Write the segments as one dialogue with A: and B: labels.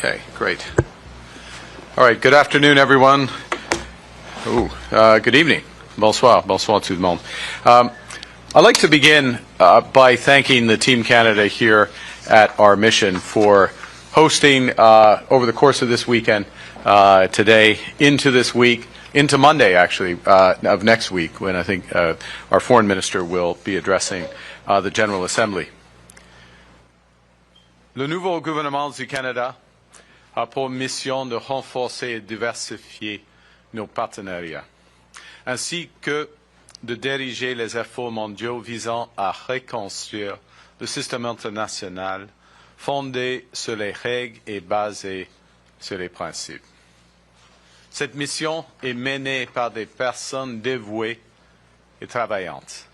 A: Okay, great. All right, good afternoon, everyone. Good evening. Bonsoir. Bonsoir tout le monde. I'd like to begin by thanking the Team Canada here at our mission for hosting over the course of this weekend, today, into this week, into Monday, actually, of next week, when I think our Foreign Minister will be addressing the General Assembly. Le nouveau gouvernement du Canada a pour mission de renforcer et diversifier nos partenariats, ainsi que de diriger les efforts mondiaux visant à reconstruire le système international fondé sur les règles et basé sur les principes. Cette mission est menée par des personnes dévouées et travaillantes,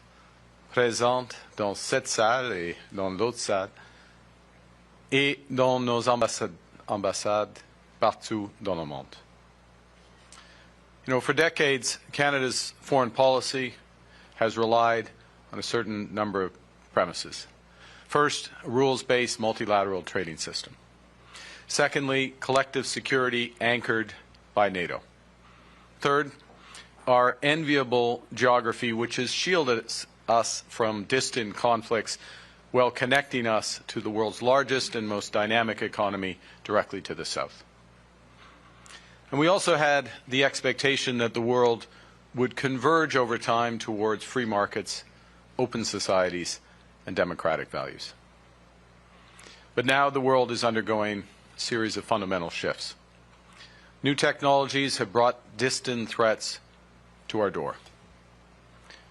A: présentes dans cette salle et dans d'autres salles, et dans nos ambassades partout dans le monde. You know, for decades, Canada's foreign policy has relied on a certain number of premises. First, a rules-based multilateral trading system. Secondly, collective security anchored by NATO. Third, our enviable geography, which has shielded us from distant conflicts while connecting us to the world's largest and most dynamic economy directly to the south. And we also had the expectation that the world would converge over time towards free markets, open societies, and democratic values. But now the world is undergoing a series of fundamental shifts. New technologies have brought distant threats to our door.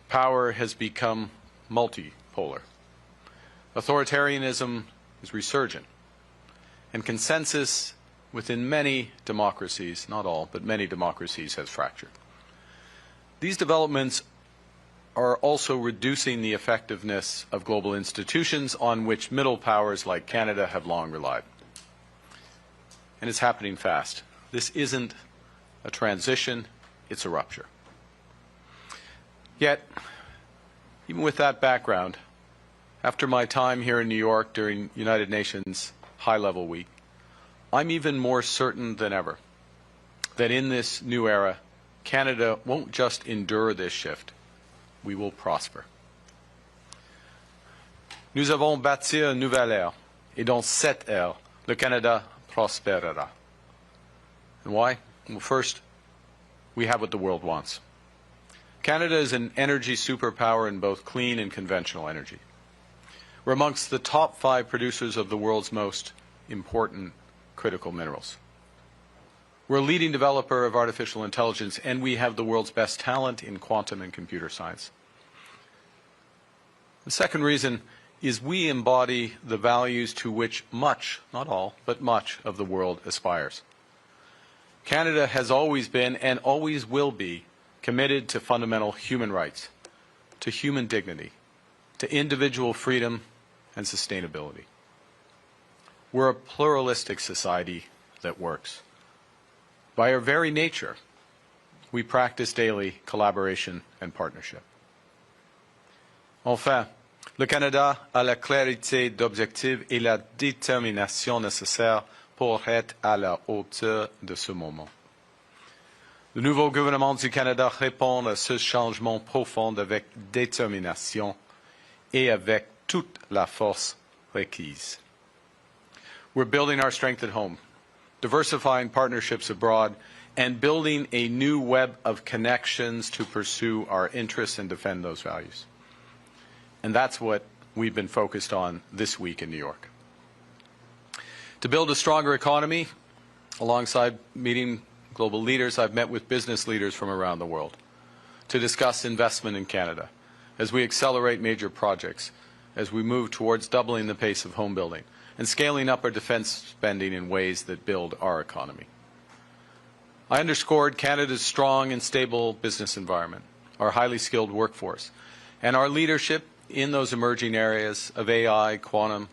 A: Power has become multipolar. Authoritarianism is resurgent, and consensus within many democracies, not all, but many democracies, has fractured. These developments are also reducing the effectiveness of global institutions on which middle powers like Canada have long relied. And it's happening fast. This isn't a transition, it's a rupture. Yet, even with that background, after my time here in New York during United Nations High-Level Week, I'm even more certain than ever that in this new era, Canada won't just endure this shift, we will prosper. Nous avons bâti une nouvelle ère, et dans cette ère, le Canada prospérera. And why? Well, first, we have what the world wants. Canada is an energy superpower in both clean and conventional energy. We're amongst the top 5 producers of the world's most important critical minerals. We're a leading developer of artificial intelligence, and we have the world's best talent in quantum and computer science. The second reason is we embody the values to which much, not all, but much of the world aspires. Canada has always been and always will be committed to fundamental human rights, to human dignity, to individual freedom and sustainability. We're a pluralistic society that works. By our very nature, we practice daily collaboration and partnership. Enfin, le Canada a la clarté d'objectifs et la détermination nécessaires pour être à la hauteur de ce moment. Le nouveau gouvernement du Canada répond à ce changement profond avec détermination et avec toute la force requise. We're building our strength at home, diversifying partnerships abroad, and building a new web of connections to pursue our interests and defend those values. And that's what we've been focused on this week in New York. To build a stronger economy, alongside meeting global leaders, I've met with business leaders from around the world to discuss investment in Canada as we accelerate major projects, as we move towards doubling the pace of home building and scaling up our defense spending in ways that build our economy. I underscored Canada's strong and stable business environment, our highly skilled workforce, and our leadership in those emerging areas of AI, quantum,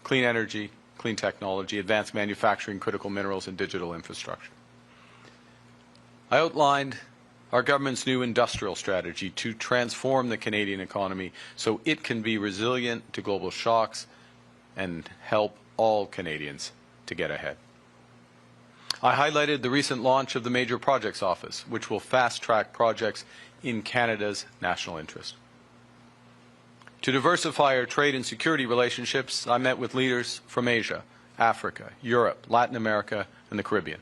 A: clean energy, clean technology, advanced manufacturing, critical minerals, and digital infrastructure. I outlined our government's new industrial strategy to transform the Canadian economy so it can be resilient to global shocks and help all Canadians to get ahead. I highlighted the recent launch of the Major Projects Office, which will fast-track projects in Canada's national interest. To diversify our trade and security relationships, I met with leaders from Asia, Africa, Europe, Latin America, and the Caribbean,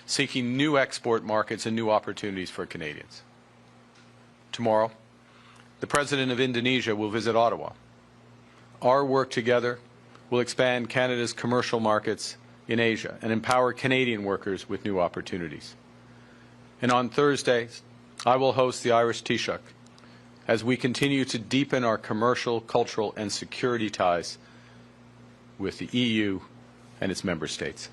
A: seeking new export markets and new opportunities for Canadians. Tomorrow, the President of Indonesia will visit Ottawa. Our work together will expand Canada's commercial markets in Asia and empower Canadian workers with new opportunities. And on Thursday, I will host the Irish Taoiseach as we continue to deepen our commercial, cultural, and security ties with the EU and its member states.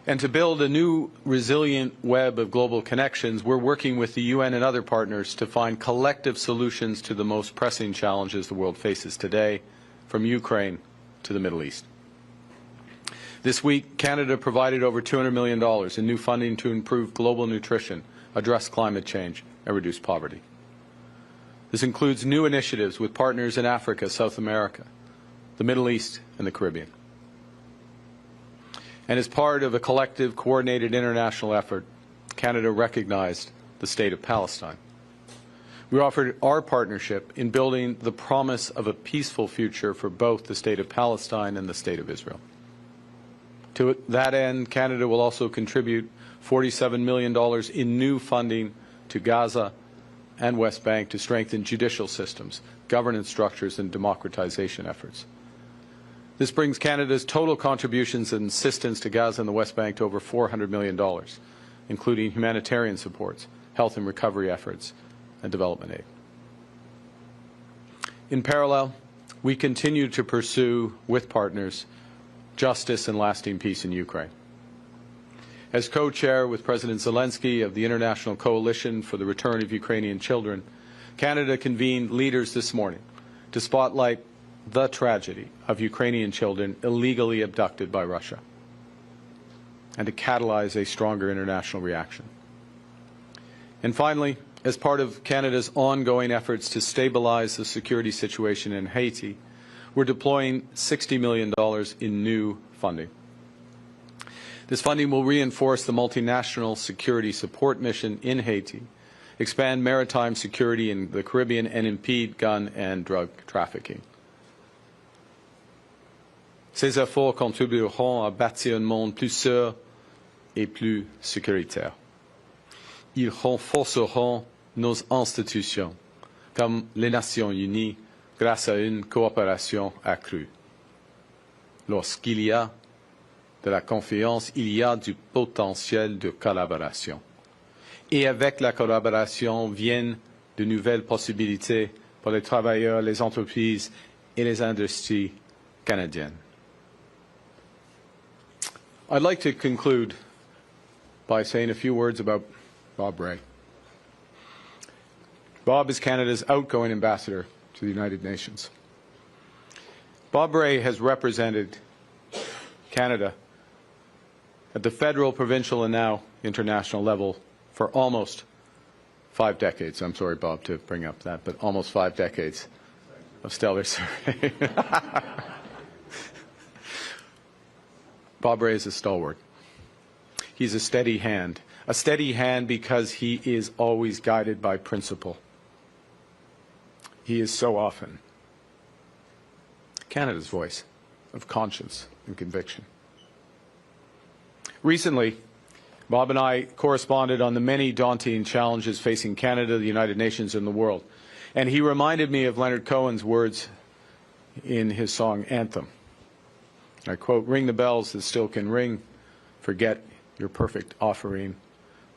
A: And to build a new resilient web of global connections, we're working with the UN and other partners to find collective solutions to the most pressing challenges the world faces today, from Ukraine to the Middle East. This week, Canada provided over $200 million in new funding to improve global nutrition, address climate change, and reduce poverty. This includes new initiatives with partners in Africa, South America, the Middle East, and the Caribbean. And as part of a collective, coordinated international effort, Canada recognized the State of Palestine. We offered our partnership in building the promise of a peaceful future for both the State of Palestine and the State of Israel. To that end, Canada will also contribute $47 million in new funding to Gaza and West Bank to strengthen judicial systems, governance structures, and democratization efforts. This brings Canada's total contributions and assistance to Gaza and the West Bank to over $400 million, including humanitarian supports, health and recovery efforts, and development aid. In parallel, we continue to pursue, with partners, justice and lasting peace in Ukraine. As co-chair with President Zelensky of the International Coalition for the Return of Ukrainian Children, Canada convened leaders this morning to spotlight the tragedy of Ukrainian children illegally abducted by Russia and to catalyze a stronger international reaction. And finally, as part of Canada's ongoing efforts to stabilize the security situation in Haiti, we're deploying $60 million in new funding. This funding will reinforce the multinational security support mission in Haiti, expand maritime security in the Caribbean, and impede gun and drug trafficking. Ces efforts contribueront à bâtir un monde plus sûr et plus sécuritaire. Ils renforceront nos institutions, comme les Nations Unies, grâce à une coopération accrue. Lorsqu'il y a de la confiance, il y a du potentiel de collaboration. Et avec la collaboration viennent de nouvelles possibilités pour les travailleurs, les entreprises et les industries canadiennes. I'd like to conclude by saying a few words about Bob Rae. Bob is Canada's outgoing ambassador to the United Nations. Bob Rae has represented Canada at the federal, provincial, and now international level for almost 5 decades. I'm sorry, Bob, to bring up that, but almost 5 decades of stellar service. Bob Rae is a stalwart. He's a steady hand because he is always guided by principle. He is so often Canada's voice of conscience and conviction. Recently, Bob and I corresponded on the many daunting challenges facing Canada, the United Nations, and the world. And he reminded me of Leonard Cohen's words in his song Anthem. I quote, "Ring the bells that still can ring, forget your perfect offering.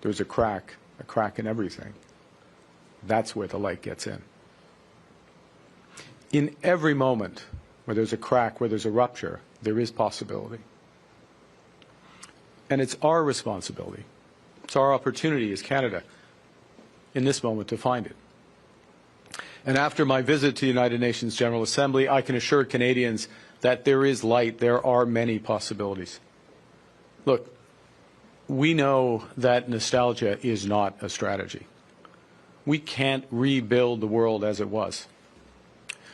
A: There's a crack in everything. That's where the light gets in." In every moment where there's a crack, where there's a rupture, there is possibility. And it's our responsibility, it's our opportunity as Canada in this moment to find it. And after my visit to the United Nations General Assembly, I can assure Canadians that there is light, there are many possibilities. Look, we know that nostalgia is not a strategy. We can't rebuild the world as it was,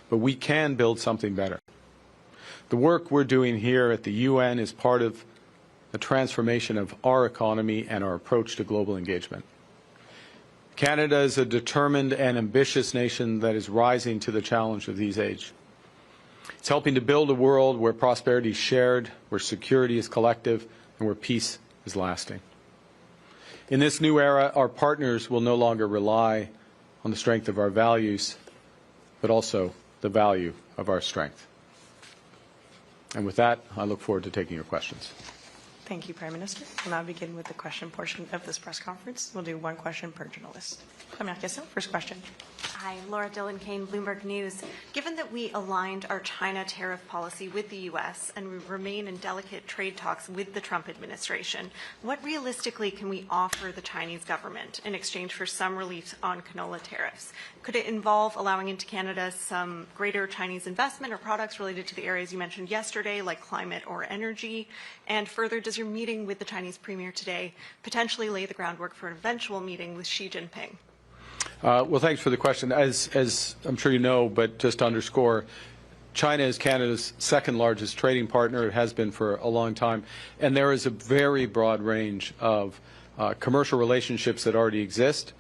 A: but we can build something better. The work we're doing here at the UN is part of the transformation of our economy and our approach to global engagement. Canada is a determined and ambitious nation that is rising to the challenge of these age. It's helping to build a world where prosperity is shared, where security is collective, and where peace is lasting. In this new era, our partners will no longer rely on the strength of our values, but also the value of our strength. And with that, I look forward to taking your questions.
B: Thank you, Prime Minister. We'll now begin with the question portion of this press conference. We'll do one question per journalist. Première question, first question.
C: Hi, Laura Dillon Kane, Bloomberg News. Given that we aligned our China tariff policy with the U.S. and we remain in delicate trade talks with the Trump administration, what realistically can we offer the Chinese government in exchange for some relief on canola tariffs? Could it involve allowing into Canada some greater Chinese investment or products related to the areas you mentioned yesterday, like climate or energy? And further, does your meeting with the Chinese Premier today potentially lay the groundwork for an eventual meeting with Xi Jinping?
A: Well, thanks for the question. As I'm sure you know, but just to underscore, China is Canada's second largest trading partner. It has been for a long time. And there is a very broad range of commercial relationships that already exist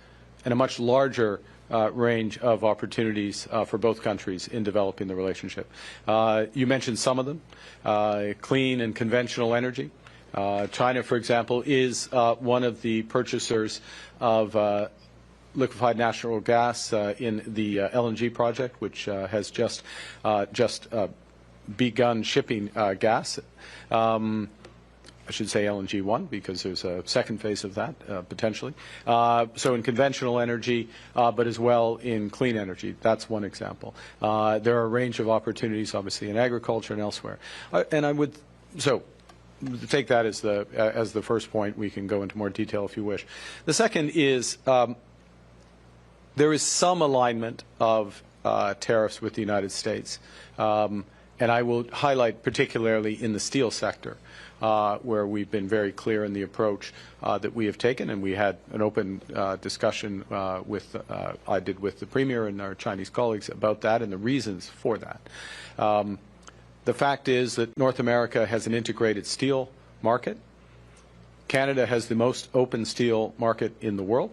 A: and a much larger range of opportunities for both countries in developing the relationship. You mentioned some of them, clean and conventional energy. China, for example, is one of the purchasers of liquefied natural gas in the LNG project, which has just begun shipping gas. I should say LNG 1 because there's a second phase of that potentially. So in conventional energy, but as well in clean energy. That's one example. There are a range of opportunities, obviously, in agriculture and elsewhere. And I would take that as the first point. We can go into more detail if you wish. The second is there is some alignment of tariffs with the United States, and I will highlight particularly in the steel sector, where we've been very clear in the approach that we have taken, and we had an open discussion I did with the Premier and our Chinese colleagues about that and the reasons for that. The fact is that North America has an integrated steel market. Canada has the most open steel market in the world.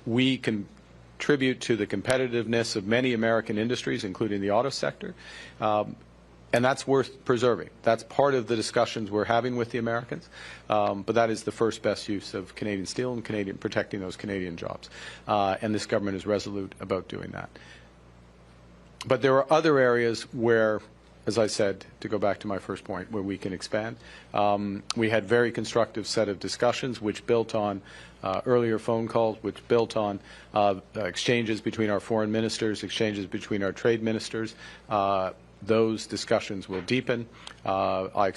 A: We contribute to the competitiveness of many American industries, including the auto sector, and that's worth preserving. That's part of the discussions we're having with the Americans, but that is the first best use of Canadian steel and protecting those Canadian jobs, and this government is resolute about doing that. But there are other areas where, as I said, to go back to my first point, where we can expand. We had very constructive set of discussions which built on earlier phone calls, which built on exchanges between our foreign ministers, exchanges between our trade ministers. Those discussions will deepen. I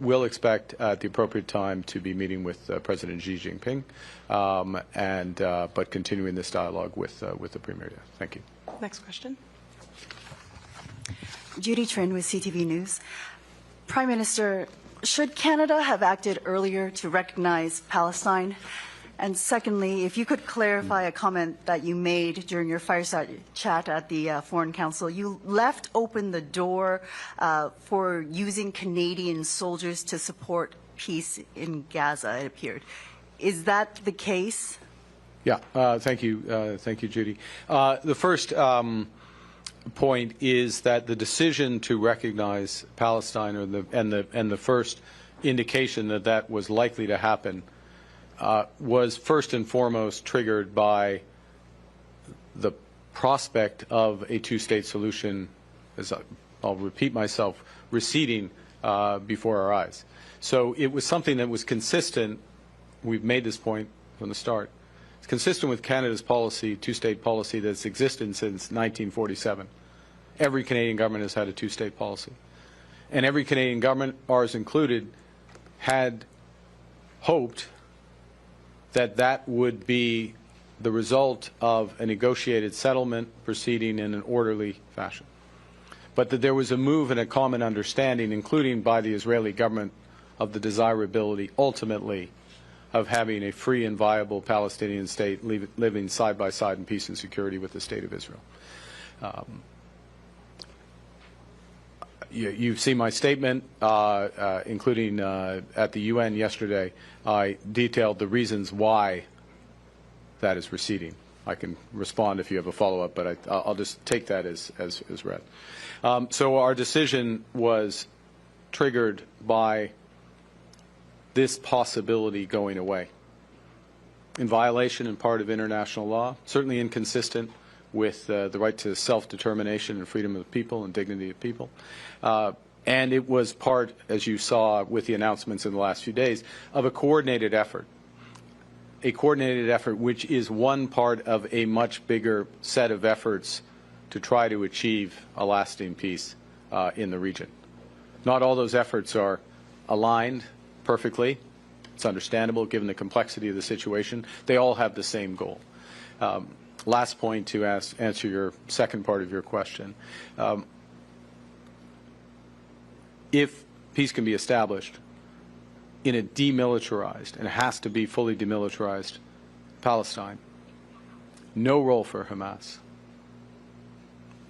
A: will expect at the appropriate time to be meeting with President Xi Jinping, but continuing this dialogue with the Premier. Thank you.
B: Next question.
D: Judy Trin with CTV News. Prime Minister, should Canada have acted earlier to recognize Palestine? And secondly, if you could clarify a comment that you made during your fireside chat at the Foreign Council. You left open the door for using Canadian soldiers to support peace in Gaza, it appeared. Is that the case?
A: Yeah, thank you, Judy. The first point is that the decision to recognize Palestine, and the first indication that that was likely to happen, was first and foremost triggered by the prospect of a two-state solution, as I'll repeat myself, receding before our eyes. So it was something that was consistent. We've made this point from the start. It's consistent with Canada's policy, two-state policy, that's existed since 1947. Every Canadian government has had a two-state policy. And every Canadian government, ours included, had hoped that that would be the result of a negotiated settlement proceeding in an orderly fashion. But that there was a move and a common understanding, including by the Israeli government, of the desirability, ultimately, of having a free and viable Palestinian state living side by side in peace and security with the State of Israel. You've seen my statement, including at the UN yesterday. I detailed the reasons why that is receding. I can respond if you have a follow-up, but I'll just take that as read. So our decision was triggered by this possibility going away, in violation in part of international law, certainly inconsistent with the right to self-determination and freedom of people and dignity of people. And it was part, as you saw with the announcements in the last few days, of a coordinated effort which is one part of a much bigger set of efforts to try to achieve a lasting peace in the region. Not all those efforts are aligned perfectly. It's understandable given the complexity of the situation. They all have the same goal. Last point to answer your second part of your question. If peace can be established in a demilitarized, and it has to be fully demilitarized, Palestine, no role for Hamas.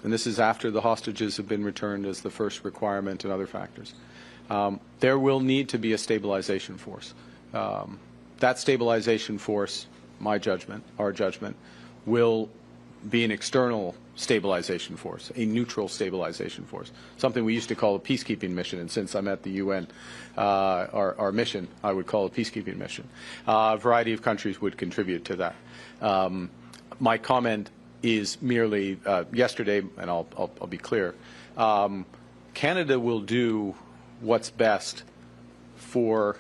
A: And this is after the hostages have been returned as the first requirement and other factors. There will need to be a stabilization force. That stabilization force, my judgment, our judgment, will be an external stabilization force, a neutral stabilization force, something we used to call a peacekeeping mission. And since I'm at the UN, our mission, I would call a peacekeeping mission. A variety of countries would contribute to that. My comment is merely yesterday, and I'll be clear, Canada will do what's best for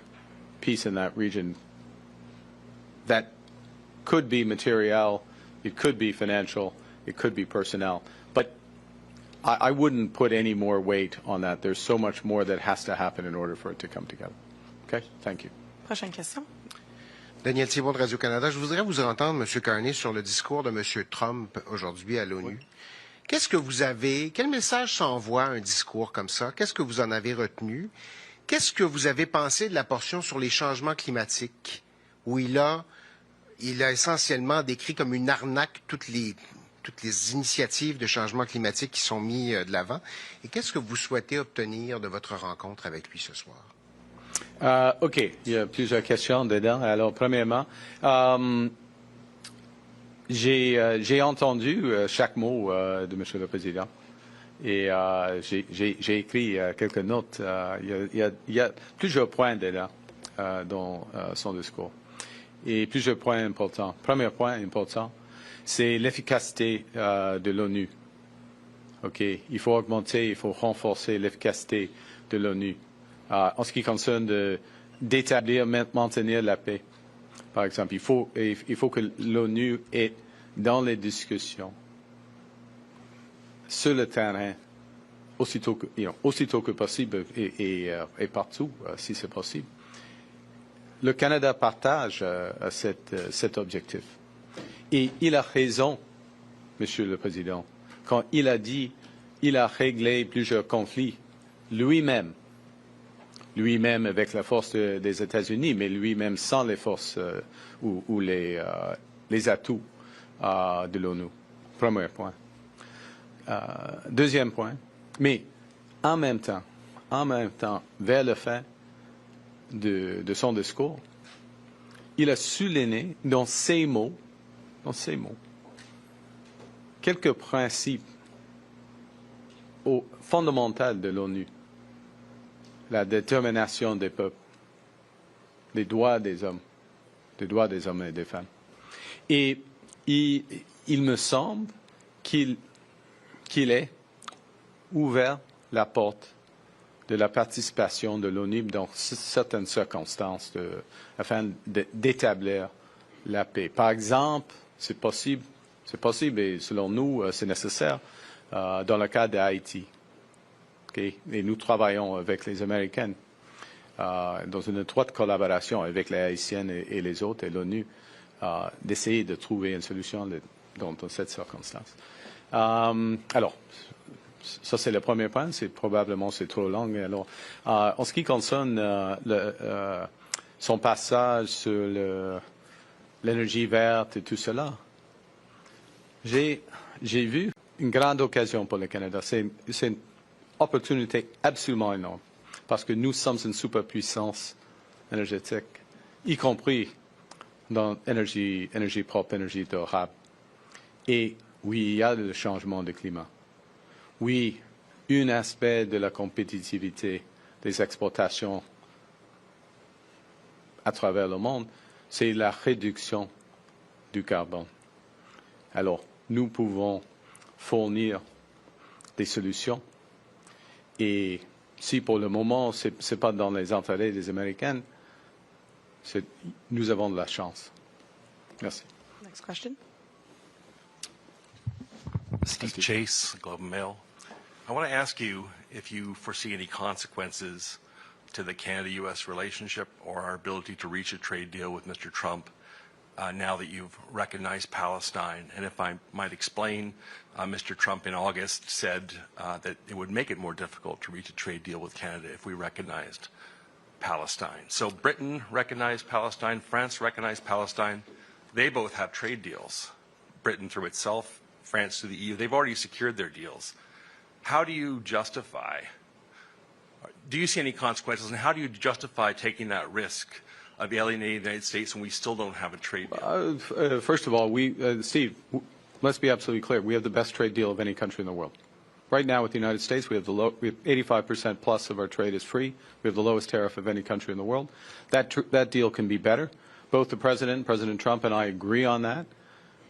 A: peace in that region. That could be material, it could be financial, it could be personnel. But I wouldn't put any more weight on that. There's so much more that has to happen in order for it to come together. Okay? Thank you.
B: Prochaine question.
E: Daniel Thibon de Radio-Canada. Je voudrais vous entendre, M. Carney, sur le discours de M. Trump aujourd'hui à l'ONU. Oui. Qu'est-ce que vous avez, quel message s'envoie un discours comme ça? Qu'est-ce que vous en avez retenu? Qu'est-ce que vous avez pensé de la portion sur les changements climatiques, où il a essentiellement décrit comme une arnaque toutes les initiatives de changement climatique qui sont mises de l'avant? Et qu'est-ce que vous souhaitez obtenir de votre rencontre avec lui ce soir?
A: OK. Il y a plusieurs questions dedans. Alors, premièrement, j'ai entendu chaque mot de M. le Président. Et j'ai écrit quelques notes. Il y a plusieurs points dedans dans son discours. Et plusieurs points importants. Premier point important, c'est l'efficacité de l'ONU. OK. Il faut augmenter, il faut renforcer l'efficacité de l'ONU. En ce qui concerne d'établir, maintenir la paix, par exemple, il faut que l'ONU est dans les discussions sur le terrain aussitôt que possible et partout, si c'est possible. Le Canada partage cet objectif. Et il a raison, Monsieur le Président, quand il a dit qu'il a réglé plusieurs conflits lui-même avec la force des États-Unis, mais lui-même sans les forces ou les atouts de l'ONU. Premier point. Deuxième point. Mais en même temps, vers la fin de son discours, il a souligné dans ses mots, quelques principes fondamentaux de l'ONU. La détermination des peuples, les droits des hommes et des femmes. Et il me semble qu'il ait ouvert la porte de la participation de l'ONU dans certaines circonstances afin d'établir la paix. Par exemple, c'est possible et selon nous, c'est nécessaire dans le cas d'Haïti. Okay. Et nous travaillons avec les Américains dans une étroite collaboration avec les Haïtiennes et les autres et l'ONU d'essayer de trouver une solution dans cette circonstance. Alors, ça c'est le premier point. Probablement c'est trop long. Alors, en ce qui concerne son passage sur l'énergie verte et tout cela, j'ai vu une grande occasion pour le Canada. C'est opportunité absolument énorme, parce que nous sommes une superpuissance énergétique, y compris dans énergie propre, énergie durable. Et oui, il y a le changement de climat. Oui, un aspect de la compétitivité des exportations à travers le monde, c'est la réduction du carbone. Alors, nous pouvons fournir des solutions. Et si pour le moment, ce n'est pas dans les intérêts des Américains, nous avons de la chance. Merci.
B: Next question.
F: Steve Chase, Globe and Mail. I want to ask you if you foresee any consequences to the Canada-U.S. relationship or our ability to reach a trade deal with Mr. Trump now that you've recognized Palestine. And if I might explain, Mr. Trump in August said that it would make it more difficult to reach a trade deal with Canada if we recognized Palestine. So Britain recognized Palestine, France recognized Palestine. They both have trade deals. Britain through itself, France through the EU. They've already secured their deals. How do you justify, do you see any consequences, and how do you justify taking that risk of alienating the United States when we still don't have a trade deal?
A: First of all, Steve, let's be absolutely clear. We have the best trade deal of any country in the world. Right now with the United States, we have 85% plus of our trade is free. We have the lowest tariff of any country in the world. That deal can be better. Both the President Trump, and I agree on that.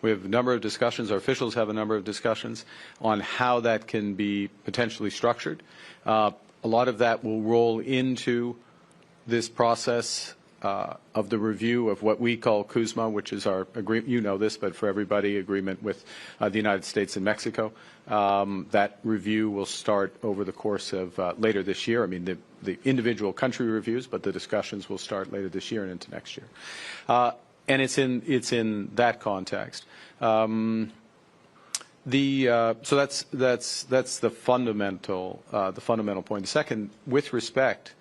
A: We have a number of discussions. Our officials have a number of discussions on how that can be potentially structured. A lot of that will roll into this process of the review of what we call CUSMA, which is our agreement. You know this, but for everybody, agreement with the United States and Mexico. That review will start over the course of later this year. I mean, the individual country reviews, but the discussions will start later this year and into next year. And it's in that context. So that's the fundamental point. The second, with respect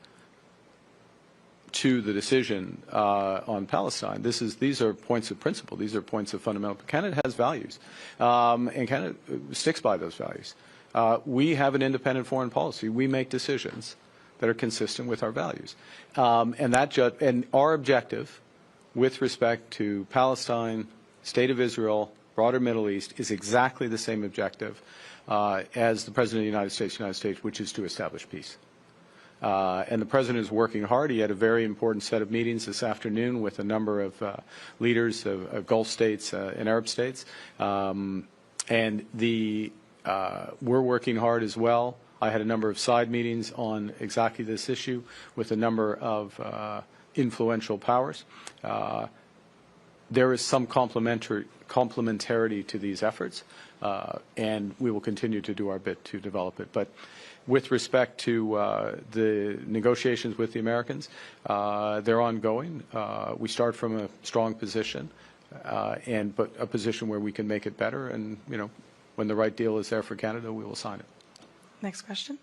A: to the decision on Palestine, these are points of principle. These are points of fundamental. Canada has values, and Canada sticks by those values. We have an independent foreign policy. We make decisions that are consistent with our values, and our objective with respect to Palestine, State of Israel, broader Middle East, is exactly the same objective as the President of the United States, which is to establish peace. And the President is working hard. He had a very important set of meetings this afternoon with a number of leaders of Gulf states and Arab states. And we're working hard as well. I had a number of side meetings on exactly this issue with a number of influential powers. There is some complementarity to these efforts, and we will continue to do our bit to develop it. But with respect to the negotiations with the Americans, they're ongoing. We start from a strong position, but a position where we can make it better. And when the right deal is there for Canada, we will sign it.
B: Next question.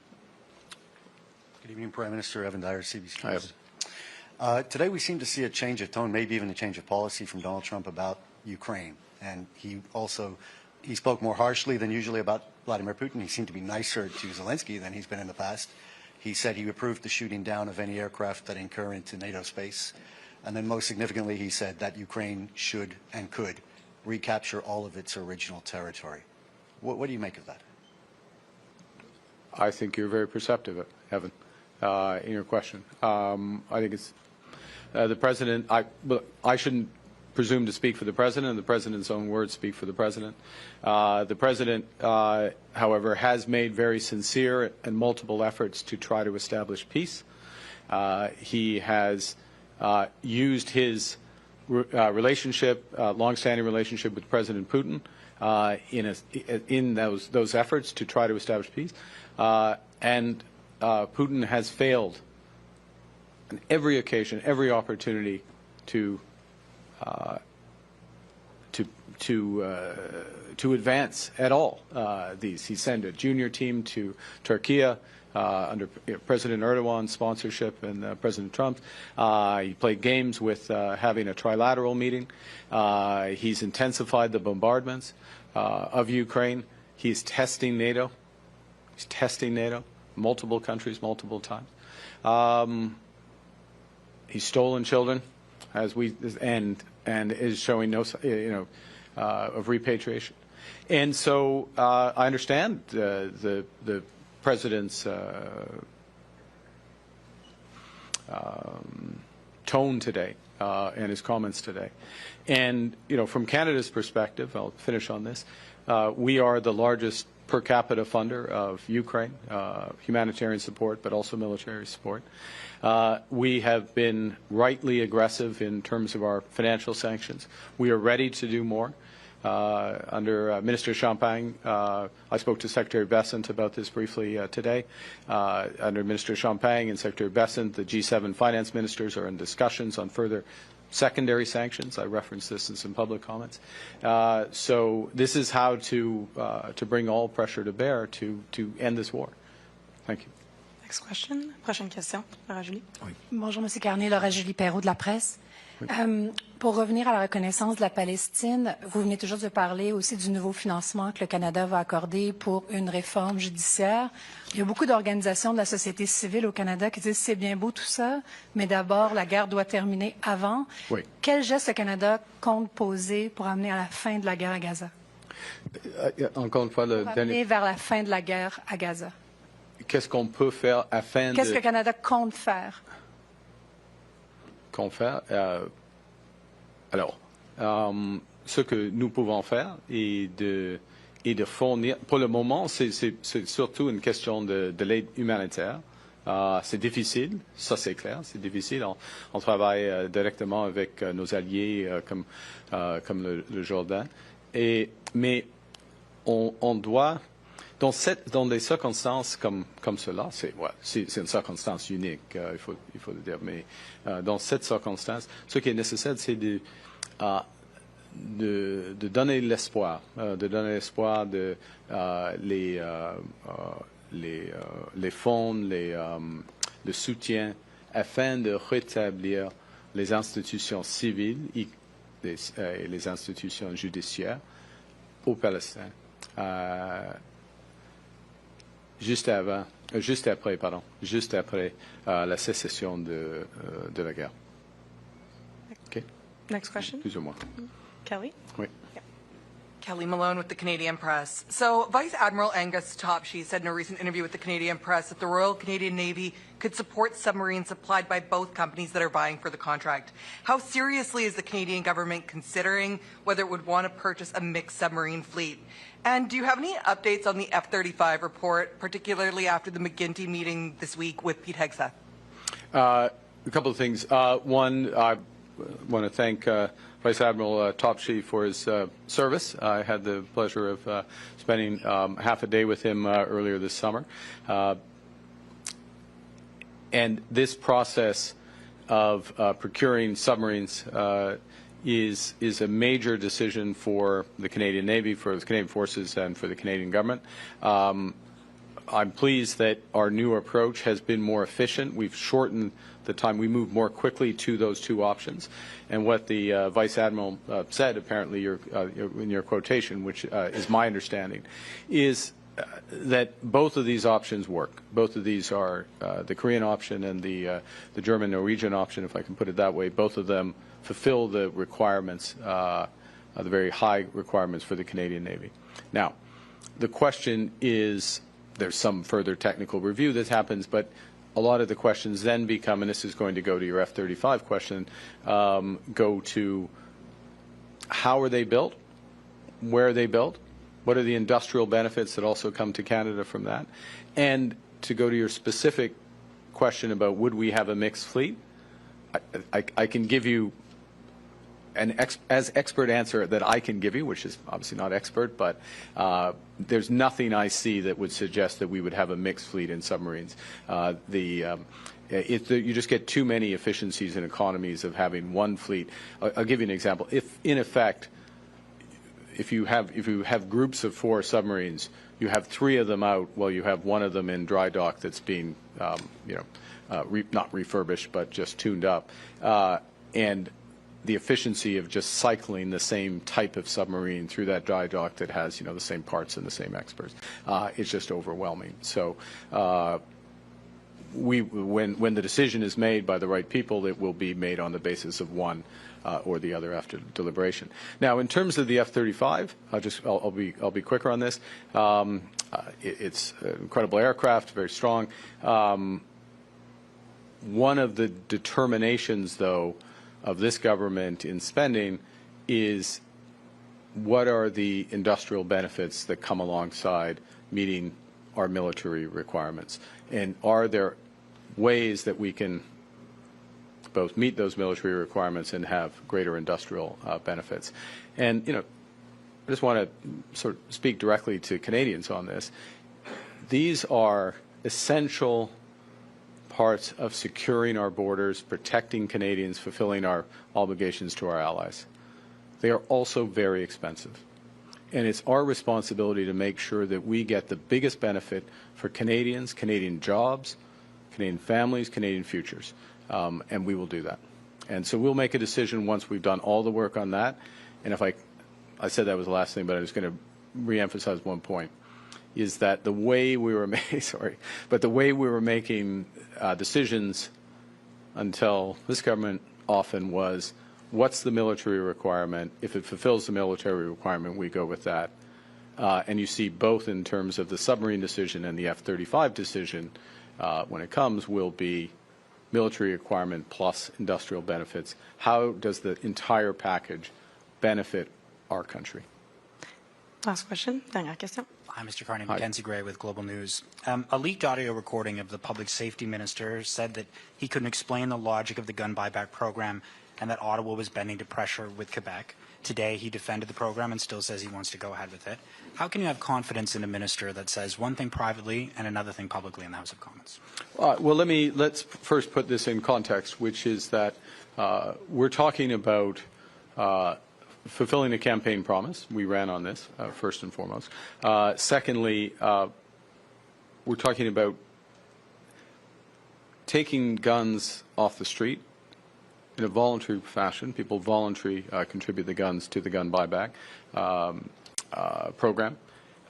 G: Good evening, Prime Minister. Evan Dyer, CBC.
A: Hi, Evan.
G: Today we seem to see a change of tone, maybe even a change of policy from Donald Trump about Ukraine. And he spoke more harshly than usually about Vladimir Putin. He seemed to be nicer to Zelensky than he's been in the past. He said he approved the shooting down of any aircraft that incur into NATO space. And then most significantly, he said that Ukraine should and could recapture all of its original territory. What do you make of that?
A: I think you're very perceptive, Evan, in your question. I think it's the President. I shouldn't presume to speak for the President. The President's own words speak for the President. The President, however, has made very sincere and multiple efforts to try to establish peace. He has used his long-standing relationship with President Putin in those efforts to try to establish peace. And Putin has failed on every occasion, every opportunity to advance at all these. He sent a junior team to Turkey under President Erdogan's sponsorship and President Trump. He played games with having a trilateral meeting. He's intensified the bombardments of Ukraine. He's testing NATO. He's testing NATO multiple countries, multiple times. He's stolen children, and is showing no, of repatriation. And so I understand the president's tone today and his comments today. And from Canada's perspective, I'll finish on this. We are the largest per capita funder of Ukraine, humanitarian support, but also military support. We have been rightly aggressive in terms of our financial sanctions. We are ready to do more. Under Minister Champagne, I spoke to Secretary Bessent about this briefly today. Under Minister Champagne and Secretary Bessent, the G7 finance ministers are in discussions on further secondary sanctions. I referenced this in some public comments. So this is how to bring all pressure to bear to end this war. Thank you.
B: Next question. Prochaine question. Laura Julie.
H: Oui. Bonjour, M. Carney. Laura Julie Perrault de la presse. Oui. Pour revenir à la reconnaissance de la Palestine, vous venez toujours de parler aussi du nouveau financement que le Canada va accorder pour une réforme judiciaire. Il y a beaucoup d'organisations de la société civile au Canada qui disent c'est bien beau tout ça, mais d'abord la guerre doit terminer avant. Oui. Quel geste le Canada compte poser pour amener à la fin de la guerre à Gaza?
A: Encore une fois,
H: amener vers la fin de la guerre à Gaza.
A: Qu'est-ce qu'on peut faire afin
H: Qu'est-ce que le Canada compte faire?
A: Alors, ce que nous pouvons faire est de fournir, pour le moment, c'est surtout une question de l'aide humanitaire. C'est difficile, ça c'est clair, c'est difficile. On travaille directement avec nos alliés comme le Jourdain. Mais on doit, dans des circonstances comme cela, c'est une circonstance unique, il faut le dire, mais dans cette circonstance, ce qui est nécessaire, c'est de donner l'espoir, les fonds, le soutien, afin de rétablir les institutions civiles et les institutions judiciaires au Palestine. Juste après la cessation de la guerre. Okay.
B: Next question.
A: Plus ou moins.
B: Kelly?
A: Oui.
B: Yeah.
I: Kelly Malone with the Canadian Press. So Vice Admiral Angus Topshee said in a recent interview with the Canadian Press that the Royal Canadian Navy could support submarines supplied by both companies that are vying for the contract. How seriously is the Canadian government considering whether it would want to purchase a mixed submarine fleet? And do you have any updates on the F-35 report, particularly after the McGuinty meeting this week with Pete Hegseth?
A: A couple of things. One, I want to thank Vice Admiral Topshee for his service. I had the pleasure of spending half a day with him earlier this summer. And this process of procuring submarines is a major decision for the Canadian Navy, for the Canadian Forces, and for the Canadian government. I'm pleased that our new approach has been more efficient. We've shortened the time. We moved more quickly to those two options. And what the Vice Admiral said, apparently in your quotation, which is my understanding, is that both of these options work. Both of these are the Korean option and the German-Norwegian option, if I can put it that way. Both of them fulfill the requirements, the very high requirements for the Canadian Navy. Now, the question is, there's some further technical review that happens, but a lot of the questions then become, and this is going to go to your F-35 question, go to how are they built, where are they built, what are the industrial benefits that also come to Canada from that, and to go to your specific question about would we have a mixed fleet, I can give you as expert answer that I can give you, which is obviously not expert, but there's nothing I see that would suggest that we would have a mixed fleet in submarines. You just get too many efficiencies and economies of having one fleet. I'll give you an example. If, in effect, if you have groups of 4 submarines, you have 3 of them out while you have one of them in dry dock that's being, not refurbished, but just tuned up, and the efficiency of just cycling the same type of submarine through that dry dock that has, the same parts and the same experts. It's just overwhelming. So when the decision is made by the right people, it will be made on the basis of one or the other after deliberation. Now, in terms of the F-35, I'll be quicker on this. It's an incredible aircraft, very strong. One of the determinations, though, of this government in spending is what are the industrial benefits that come alongside meeting our military requirements, and are there ways that we can both meet those military requirements and have greater industrial benefits. And I just want to sort of speak directly to Canadians on this. These are essential parts of securing our borders, protecting Canadians, fulfilling our obligations to our allies. They are also very expensive. And it's our responsibility to make sure that we get the biggest benefit for Canadians, Canadian jobs, Canadian families, Canadian futures. And we will do that. And so we'll make a decision once we've done all the work on that. And if I said that was the last thing, but I'm just going to reemphasize one point, is that the way we were making decisions until this government often was, what's the military requirement? If it fulfills the military requirement, we go with that. And you see both in terms of the submarine decision and the F-35 decision, when it comes, will be military requirement plus industrial benefits. How does the entire package benefit our country?
B: Last question. Dernière question.
J: Hi, Mr. Carney. Mackenzie Gray with Global News. A leaked audio recording of the public safety minister said that he couldn't explain the logic of the gun buyback program and that Ottawa was bending to pressure with Quebec. Today, he defended the program and still says he wants to go ahead with it. How can you have confidence in a minister that says one thing privately and another thing publicly in the House of Commons?
A: Well, let's first put this in context, which is that we're talking about fulfilling a campaign promise. We ran on this, first and foremost. Secondly, we're talking about taking guns off the street in a voluntary fashion. People voluntarily contribute the guns to the gun buyback program.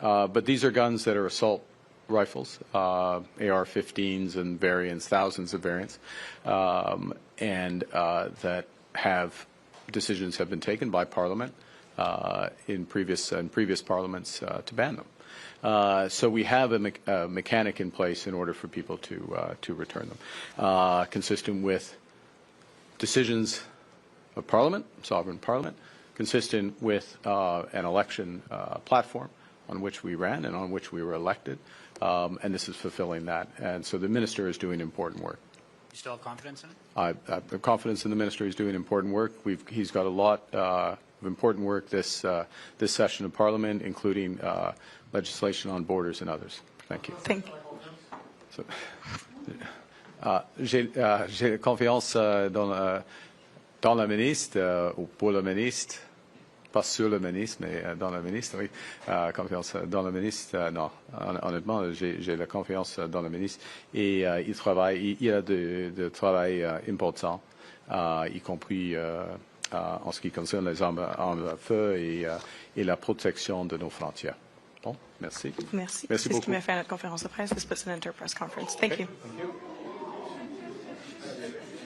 A: But these are guns that are assault rifles, AR-15s and variants, thousands of variants, and that decisions have been taken by Parliament in previous parliaments to ban them. So we have a mechanic in place in order for people to return them, consistent with decisions of Parliament, sovereign Parliament, consistent with an election platform on which we ran and on which we were elected, and this is fulfilling that. And so the minister is doing important work.
J: You still have confidence in it?
A: I have confidence in the minister. He's doing important work. He's got a lot of important work this session of Parliament, including legislation on borders and others. Thank you.
B: Thank you.
A: So, j'ai confiance dans la ministre, ou pour le ministre, pas sur le ministre, mais dans la ministre, oui. Confiance dans le ministre, non. Honnêtement, j'ai la confiance dans le ministre. Et il travaille, il a de travail important, y compris en ce qui concerne les armes à feu et la protection de nos frontières. Bon, merci.
B: Merci.
A: Merci
B: C'est ce qui
A: beaucoup.
B: met fin à notre conférence de presse. This puts an end to our press conference. Thank you.
A: Thank you.